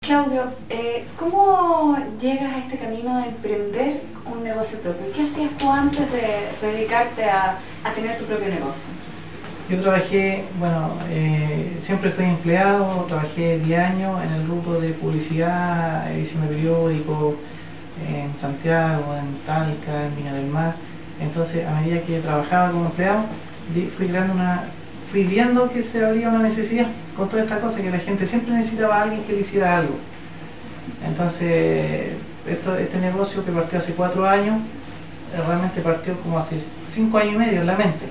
Claudio, ¿cómo llegas a este camino de emprender un negocio propio? ¿Qué hacías tú antes de dedicarte a tener tu propio negocio? Yo trabajé, bueno, siempre fui empleado, trabajé 10 años en el rubro de publicidad, edición de periódicos, en Santiago, en Talca, en Viña del Mar. Entonces, a medida que trabajaba como empleado, fui viendo que se abría una necesidad con toda esta cosa, que la gente siempre necesitaba a alguien que le hiciera algo. Entonces, este negocio que partió hace 4 años, realmente partió como hace 5 años y medio en la mente.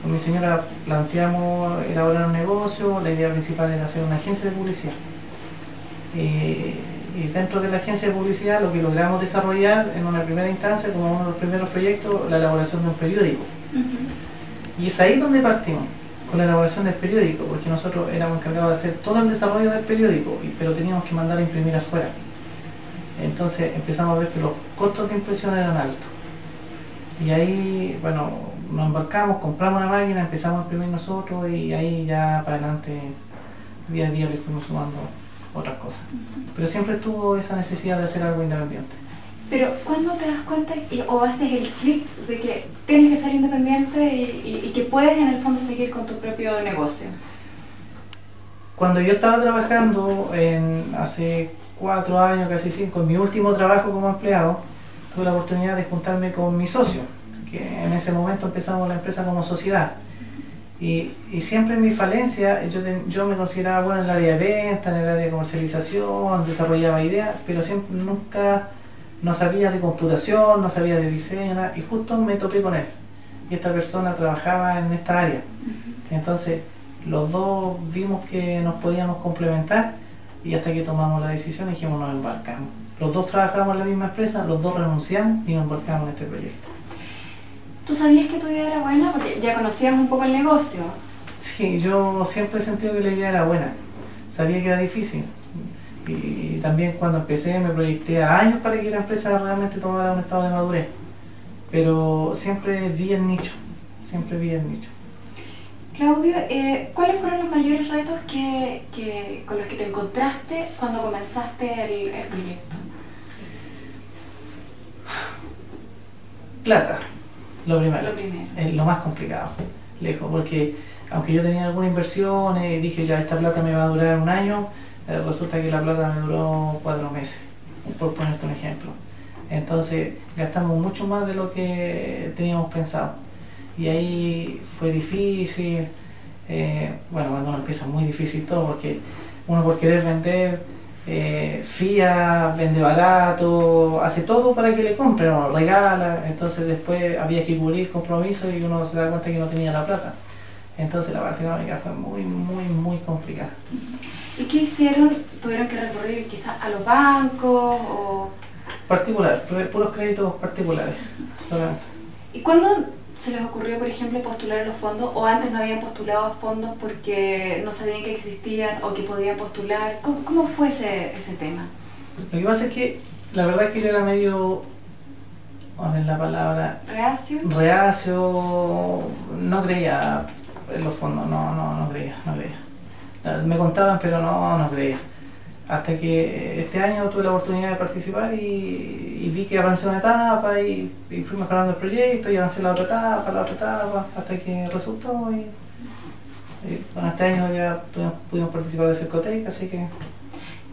Con mi señora planteamos elaborar un negocio, la idea principal era hacer una agencia de publicidad. Y dentro de la agencia de publicidad lo que logramos desarrollar en una primera instancia, como uno de los primeros proyectos, la elaboración de un periódico. Y es ahí donde partimos, con la elaboración del periódico, porque nosotros éramos encargados de hacer todo el desarrollo del periódico, pero teníamos que mandar a imprimir afuera. Entonces empezamos a ver que los costos de impresión eran altos. Y ahí, bueno, nos embarcamos, compramos una máquina, empezamos a imprimir nosotros y ahí ya para adelante, día a día le fuimos sumando otras cosas. Pero siempre estuvo esa necesidad de hacer algo independiente. Pero ¿cuándo te das cuenta o haces el clic de que tienes que ser independiente y que puedes en el fondo seguir con tu propio negocio? Cuando yo estaba trabajando hace 4 años, casi 5, en mi último trabajo como empleado, tuve la oportunidad de juntarme con mi socio, que en ese momento empezamos la empresa como sociedad. Y siempre en mi falencia, yo me consideraba bueno en el área de venta, en el área de comercialización, desarrollaba ideas, pero nunca no sabía de computación, no sabía de diseño, nada, y justo me topé con él. Y esta persona trabajaba en esta área. Entonces, los dos vimos que nos podíamos complementar y hasta que tomamos la decisión dijimos nos embarcamos. Los dos trabajábamos en la misma empresa, los dos renunciamos y nos embarcamos en este proyecto. ¿Tú sabías que tu idea era buena? Porque ya conocías un poco el negocio. Sí, yo siempre he sentido que la idea era buena. Sabía que era difícil. Y también cuando empecé me proyecté a años para que la empresa realmente tomara un estado de madurez. Pero siempre vi el nicho. Siempre vi el nicho. Claudio, ¿cuáles fueron los mayores retos con los que te encontraste cuando comenzaste el proyecto? Plata, lo primero. Es lo más complicado, lejos, porque aunque yo tenía alguna inversión y dije ya esta plata me va a durar 1 año, resulta que la plata me duró 4 meses, por ponerte un ejemplo. Entonces gastamos mucho más de lo que teníamos pensado. Y ahí fue difícil, bueno, cuando uno empieza es muy difícil todo, porque uno por querer vender, fía, vende barato, hace todo para que le compren, o regala, entonces después había que cubrir compromisos y uno se da cuenta que no tenía la plata. Entonces la parte económica fue muy complicada. ¿Y qué hicieron? ¿Tuvieron que recurrir quizás a los bancos o...? Particular, puros créditos particulares, solamente. ¿Y cuándo se les ocurrió, por ejemplo, postular a los fondos? ¿O antes no habían postulado a fondos porque no sabían que existían o que podían postular? ¿Cómo fue ese tema? Lo que pasa es que la verdad es que yo era medio, a ver la palabra... Reacio, no creía en los fondos, no creía. Me contaban, pero no creía. Hasta que este año tuve la oportunidad de participar y vi que avancé una etapa y fui mejorando el proyecto y avancé la otra etapa, hasta que resultó y bueno, este año ya pudimos participar de Cercotec, así que...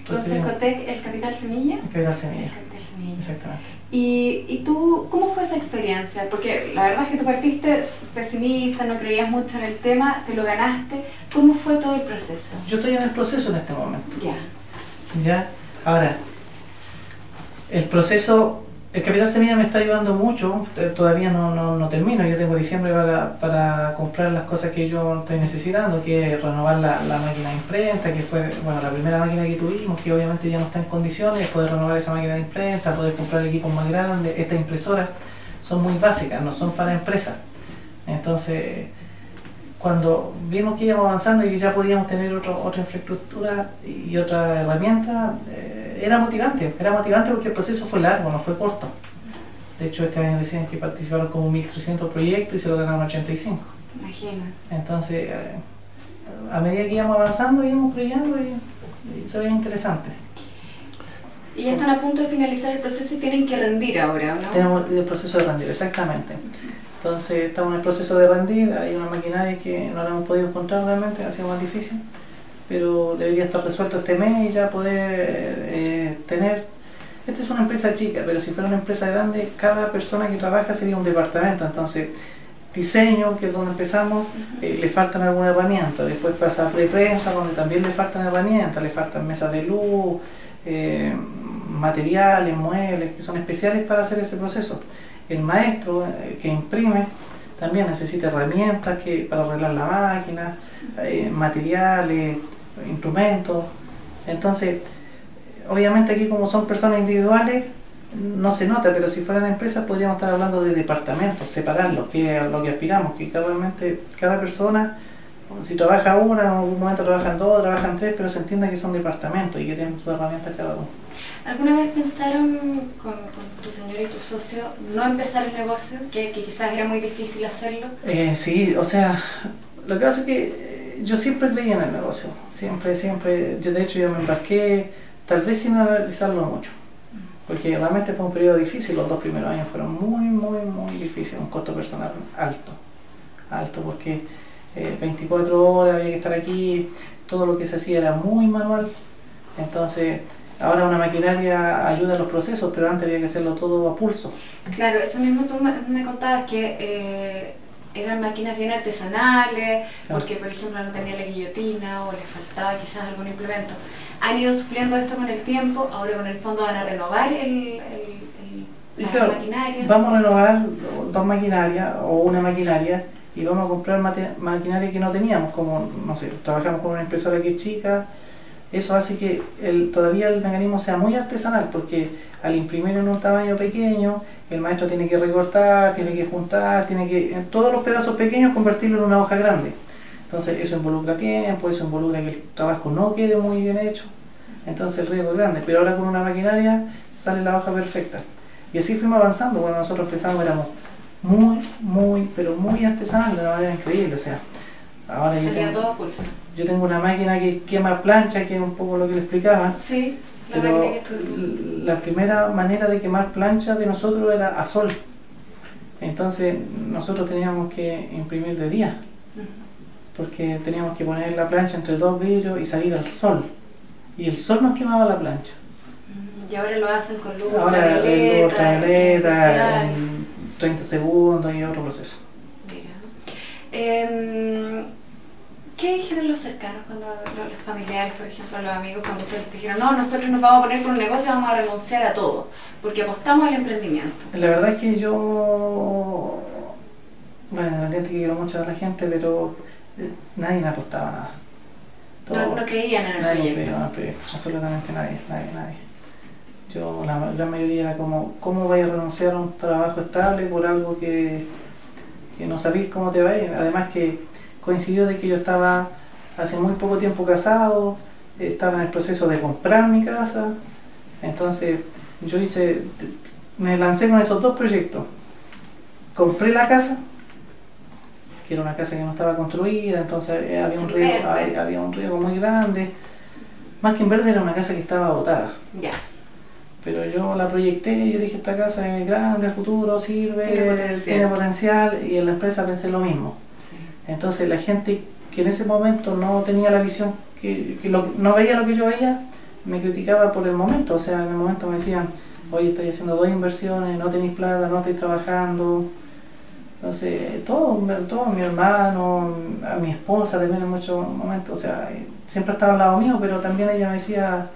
¿Con Cercotec el Capital Semilla? El Capital Semilla. Exactamente. ¿Y tú, cómo fue esa experiencia? Porque la verdad es que tú partiste pesimista, no creías mucho en el tema, te lo ganaste. ¿Cómo fue todo el proceso? Yo estoy en el proceso en este momento. Ya. Ahora, el proceso, el Capital Semilla me está ayudando mucho, todavía no termino, yo tengo diciembre para comprar las cosas que yo estoy necesitando, que es renovar la máquina de imprenta, que fue bueno, la primera máquina que tuvimos, que obviamente ya no está en condiciones, poder renovar esa máquina de imprenta, poder comprar equipos más grandes. Estas impresoras son muy básicas, no son para empresas. Entonces, cuando vimos que íbamos avanzando y que ya podíamos tener otra infraestructura y otra herramienta, era motivante porque el proceso fue largo, no fue corto. De hecho, este año decían que participaron como 1.300 proyectos y se lo ganaron 85. Imagínate. Entonces, a medida que íbamos avanzando, íbamos creyendo y se veía interesante. Y ya están a punto de finalizar el proceso y tienen que rendir ahora, ¿no? Tenemos el proceso de rendir, exactamente. Entonces estamos en el proceso de rendir, hay una maquinaria que no la hemos podido encontrar realmente, ha sido más difícil, pero debería estar resuelto este mes y ya poder tener... Esta es una empresa chica, pero si fuera una empresa grande, cada persona que trabaja sería un departamento, entonces diseño, que es donde empezamos, le faltan algunas herramientas, después pasa a prensa, donde también le faltan herramientas, le faltan mesas de luz, materiales, muebles, que son especiales para hacer ese proceso. El maestro que imprime también necesita herramientas para arreglar la máquina, materiales, instrumentos. Entonces, obviamente aquí como son personas individuales, no se nota, pero si fueran empresas podríamos estar hablando de departamentos, separarlos, que es a lo que aspiramos, que cada persona, si trabaja una, en algún momento trabajan dos, trabajan tres, pero se entienda que son departamentos y que tienen sus herramientas cada uno. ¿Alguna vez pensaron con tu señor y tu socio no empezar el negocio? Que quizás era muy difícil hacerlo. Sí, o sea, lo que pasa es que yo siempre creí en el negocio, siempre, yo de hecho yo me embarqué, tal vez sin analizarlo mucho. Porque realmente fue un periodo difícil, los 2 primeros años fueron muy difíciles, un costo personal alto porque 24 horas había que estar aquí, todo lo que se hacía era muy manual, entonces ahora una maquinaria ayuda a los procesos, pero antes había que hacerlo todo a pulso. Claro, eso mismo tú me contabas que eran máquinas bien artesanales, porque por ejemplo no tenía la guillotina o les faltaba quizás algún implemento. Han ido supliendo esto con el tiempo, ahora con el fondo van a renovar la maquinaria. Vamos a renovar 2 maquinarias o una maquinaria y vamos a comprar maquinaria que no teníamos, como, no sé, trabajamos con una impresora que es chica, eso hace que todavía el mecanismo sea muy artesanal, porque al imprimir en un tamaño pequeño, el maestro tiene que recortar, tiene que juntar, tiene que, en todos los pedazos pequeños, convertirlo en una hoja grande. Entonces eso involucra tiempo, eso involucra que el trabajo no quede muy bien hecho, entonces el riesgo es grande, pero ahora con una maquinaria sale la hoja perfecta. Y así fuimos avanzando. Cuando nosotros empezamos éramos pero muy artesanal, de una manera increíble, o sea, ahora yo tengo una máquina que quema plancha, que es un poco lo que le explicaba. Sí, pero la primera manera de quemar plancha de nosotros era a sol, entonces nosotros teníamos que imprimir de día, porque teníamos que poner la plancha entre 2 vidrios y salir al sol, y el sol nos quemaba la plancha. Y ahora lo hacen con luz ultravioleta, en 30 segundos y otro proceso. Mira. ¿Qué dijeron los cercanos, cuando los familiares, por ejemplo, los amigos, cuando ustedes dijeron, no, nosotros nos vamos a poner por un negocio y vamos a renunciar a todo, porque apostamos al emprendimiento? La verdad es que yo, bueno, independiente que quiero mucho a la gente, pero nadie me apostaba nada. No creían en el proyecto. No, absolutamente nadie. Yo, la gran mayoría era como, ¿cómo vais a renunciar a un trabajo estable por algo que no sabéis cómo te va a ir? Además que coincidió de que yo estaba hace muy poco tiempo casado, estaba en el proceso de comprar mi casa, entonces me lancé con esos 2 proyectos. Compré la casa, que era una casa que no estaba construida, entonces había un riesgo muy grande. Más que en verde, era una casa que estaba botada. Ya. Pero yo la proyecté, yo dije, esta casa es grande, al futuro, sirve, tiene potencial, y en la empresa pensé lo mismo. Sí. Entonces la gente que en ese momento no tenía la visión, no veía lo que yo veía, me criticaba por el momento. O sea, en el momento me decían, oye, estáis haciendo 2 inversiones, no tenéis plata, no estáis trabajando. Entonces, todo mi hermano, a mi esposa también en muchos momentos, o sea, siempre estaba al lado mío, pero también ella me decía,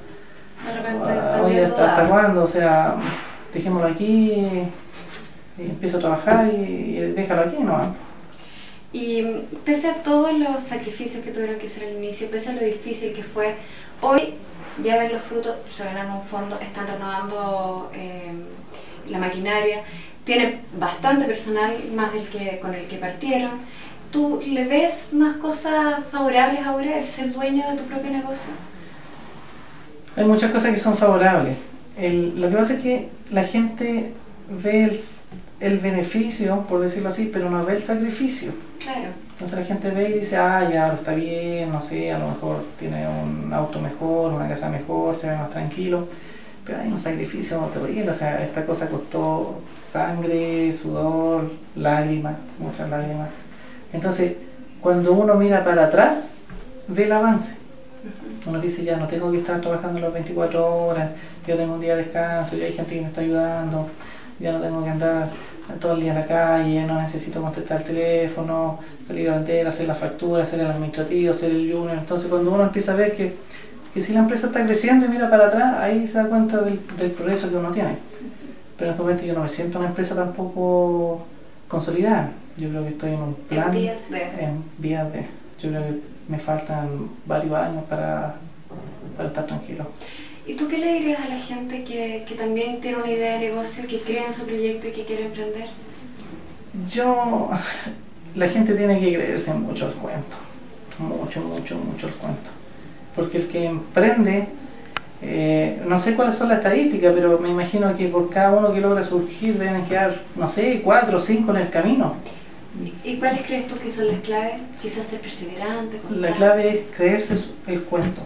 oye, ¿hasta cuándo? O sea, dejémoslo aquí, y empieza a trabajar y déjalo aquí, ¿no? Y pese a todos los sacrificios que tuvieron que hacer al inicio, pese a lo difícil que fue, hoy ya ven los frutos, se ganan un fondo, están renovando la maquinaria, tienen bastante personal, más con el que partieron. ¿Tú le ves más cosas favorables ahora, el ser dueño de tu propio negocio? Hay muchas cosas que son favorables. Lo que pasa es que la gente ve el beneficio, por decirlo así, pero no ve el sacrificio. Claro. Entonces la gente ve y dice, ya, está bien, no sé, a lo mejor tiene un auto mejor, una casa mejor, se ve más tranquilo. pero hay un sacrificio terrible, o sea, esta cosa costó sangre, sudor, lágrimas, muchas lágrimas. Entonces, cuando uno mira para atrás, ve el avance. Uno dice, ya no tengo que estar trabajando las 24 horas, yo tengo un día de descanso, ya hay gente que me está ayudando, ya no tengo que andar todo el día en la calle, no necesito contestar el teléfono, salir a vender, hacer la factura, hacer el administrativo, hacer el junior. Entonces cuando uno empieza a ver que si la empresa está creciendo y mira para atrás, ahí se da cuenta del progreso que uno tiene. Pero en este momento yo no me siento una empresa tampoco consolidada. Yo creo que estoy en un plan, en vías de. Yo creo que me faltan varios años para estar tranquilo. ¿Y tú qué le dirías a la gente que también tiene una idea de negocio, que cree en su proyecto y que quiere emprender? La gente tiene que creerse mucho el cuento, mucho el cuento. Porque el que emprende, no sé cuáles son las estadísticas, pero me imagino que por cada uno que logra surgir deben quedar, no sé, 4 o 5 en el camino. ¿Y cuáles crees tú que son las claves? Quizás ser perseverante, constante. La clave es creerse el cuento,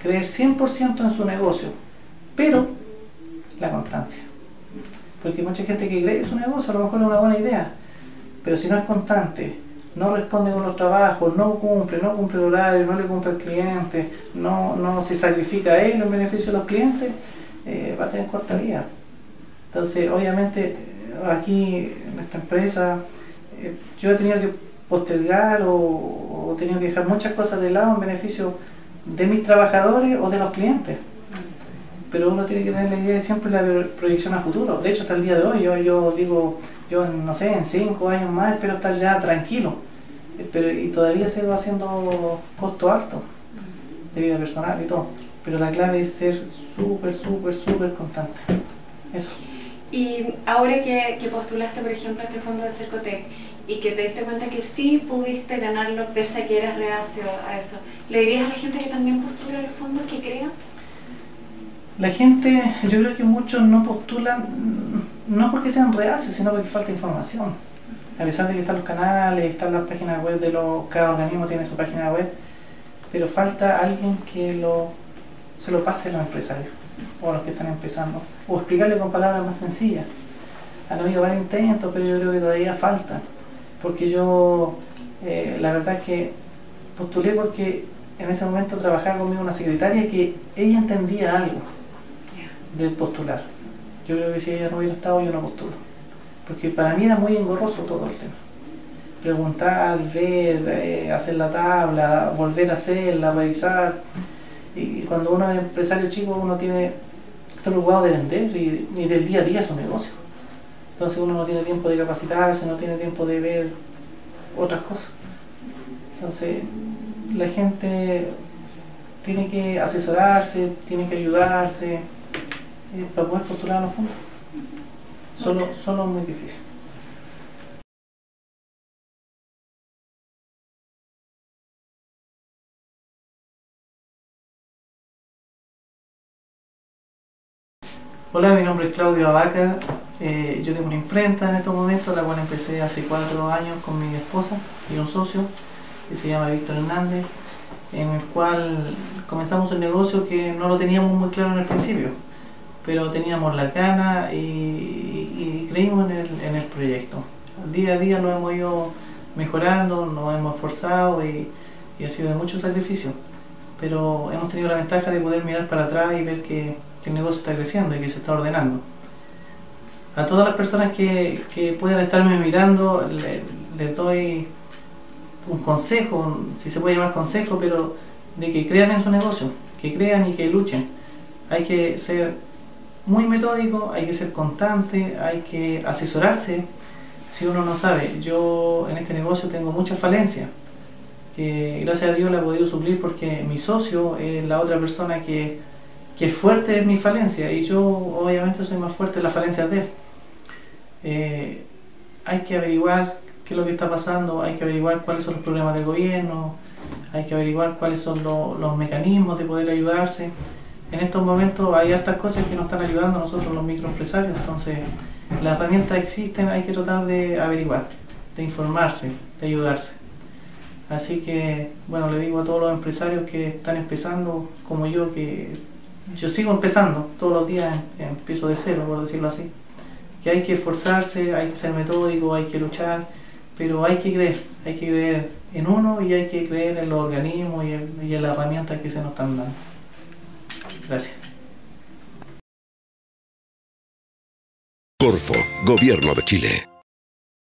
creer 100% en su negocio, pero la constancia. Porque hay mucha gente que cree que su negocio a lo mejor es una buena idea, pero si no es constante, no responde con los trabajos, no cumple el horario, no le cumple al cliente, no se sacrifica a él en beneficio de los clientes, va a tener corta vida. Entonces, obviamente, aquí en esta empresa, yo he tenido que postergar o he tenido que dejar muchas cosas de lado en beneficio de mis trabajadores o de los clientes. Pero uno tiene que tener la idea de siempre la proyección a futuro. De hecho, hasta el día de hoy, yo digo, no sé, en 5 años más espero estar ya tranquilo. Y todavía sigo haciendo costos altos de vida personal y todo. Pero la clave es ser súper constante. Eso. Y ahora que postulaste, por ejemplo, a este fondo de Cercotec y que te diste cuenta que sí pudiste ganarlo pese a que eras reacio a eso, ¿le dirías a la gente que también postula el fondo que crea? La gente, yo creo que muchos no postulan, no porque sean reacios, sino porque falta información. A pesar de que están los canales, están las páginas web cada organismo tiene su página web, pero falta alguien que se lo pase a los empresarios o a los que están empezando, o explicarle con palabras más sencillas. Han habido varios intentos, pero yo creo que todavía falta, porque la verdad es que postulé porque en ese momento trabajaba conmigo una secretaria que ella entendía algo de postular. Yo creo que si ella no hubiera estado, yo no postulo, porque para mí era muy engorroso todo el tema. Preguntar, ver, hacer la tabla, volver a hacerla, revisar. Y cuando uno es empresario chico, uno está preocupado de vender y del día a día su negocio. Entonces uno no tiene tiempo de capacitarse, no tiene tiempo de ver otras cosas. Entonces la gente tiene que asesorarse, tiene que ayudarse para poder postular a los fondos. Solo es muy difícil. Hola, mi nombre es Claudio Abaca. Yo tengo una imprenta en estos momentos, la cual empecé hace 4 años con mi esposa y un socio que se llama Víctor Hernández, en el cual comenzamos un negocio que no lo teníamos muy claro en el principio, pero teníamos la gana y creímos en el proyecto. Día a día lo hemos ido mejorando, nos hemos esforzado y ha sido de mucho sacrificio, pero hemos tenido la ventaja de poder mirar para atrás y ver que el negocio está creciendo y que se está ordenando. A todas las personas que puedan estarme mirando, les doy un consejo, si se puede llamar consejo, pero de que crean en su negocio, que crean y que luchen. Hay que ser muy metódico, hay que ser constante, hay que asesorarse si uno no sabe. Yo en este negocio tengo muchas falencias, que gracias a Dios la he podido suplir porque mi socio es la otra persona que es fuerte en mi falencia y yo obviamente soy más fuerte en las falencias de él. Hay que averiguar qué es lo que está pasando, hay que averiguar cuáles son los problemas del gobierno, hay que averiguar cuáles son los mecanismos de poder ayudarse. En estos momentos hay hartas cosas que nos están ayudando a nosotros los microempresarios, entonces las herramientas existen, hay que tratar de averiguar, de informarse, de ayudarse. Así que, bueno, le digo a todos los empresarios que están empezando, como yo, que yo sigo empezando, todos los días empiezo de cero, por decirlo así, que hay que esforzarse, hay que ser metódico, hay que luchar, pero hay que creer en uno y hay que creer en los organismos y en las herramientas que se nos están dando. Gracias. Corfo, Gobierno de Chile.